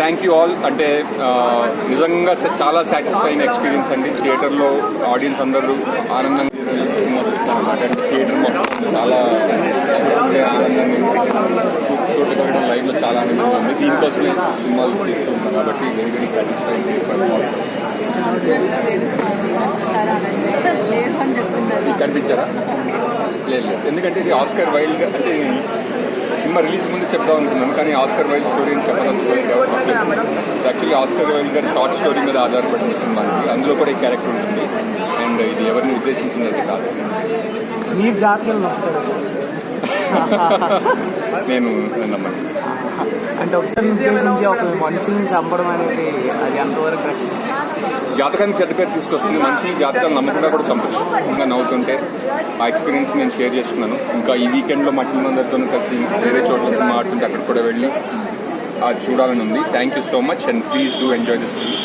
Thank you all. అంటే నిజంగా చాలా సాటిస్ఫైయింగ్ ఎక్స్పీరియన్స్ అండి. థియేటర్లో ఆడియన్స్ అందరూ ఆనందంగా సినిమా చూస్తారన్నమాట. అంటే థియేటర్ మొత్తం చాలా ఆనందంగా చూడగలగడం లైవ్లో చాలా ఆనందంగా ఉంది. దీనికోసమే సినిమాలు తీస్తూ ఉంటాం కాబట్టి వెరీ వెరీ సాటిస్ఫైయింగ్. కనిపించారా? లేదు లేదు, ఎందుకంటే ఇది ఆస్కర్ వైల్డ్ అంటే సినిమా రిలీజ్ ముందు చెప్దాం అనుకున్నాను, కానీ ఆస్కర్ వైల్డ్ స్టోరీ అని చెప్పదలుచుకోలేదు కాబట్టి యాక్చువల్లీ ఆస్కర్ వైల్డ్ గారి షార్ట్ స్టోరీ మీద ఆధారపడిన సినిమా. అందులో కూడా ఈ క్యారెక్టర్ ఉంటుంది అండ్ ఇది ఎవరిని ఉద్దేశించింది అయితే కాదు. మీరు జాతకం నేను నమ్మను. అంటే ఒకసారి ఉద్దేశించి ఒక మనుషుల్ని చంపడం అనేది అది ఎంతవరకు జాతకానికి చెడ్డ పేరు తీసుకొస్తుంది. మనిషిని జాతకాలు నమ్మకుండా కూడా చంపచ్చు. ఇంకా నవ్వుతుంటే ఆ ఎక్స్పీరియన్స్ నేను షేర్ చేసుకున్నాను. ఇంకా ఈ వీకెండ్లో మా టీం అందరితో కలిసి వేరే చోట్ల సినిమా ఆడుతుంటే అక్కడ కూడా వెళ్ళి అది చూడాలని ఉంది. Thank you so much and please do enjoy this film.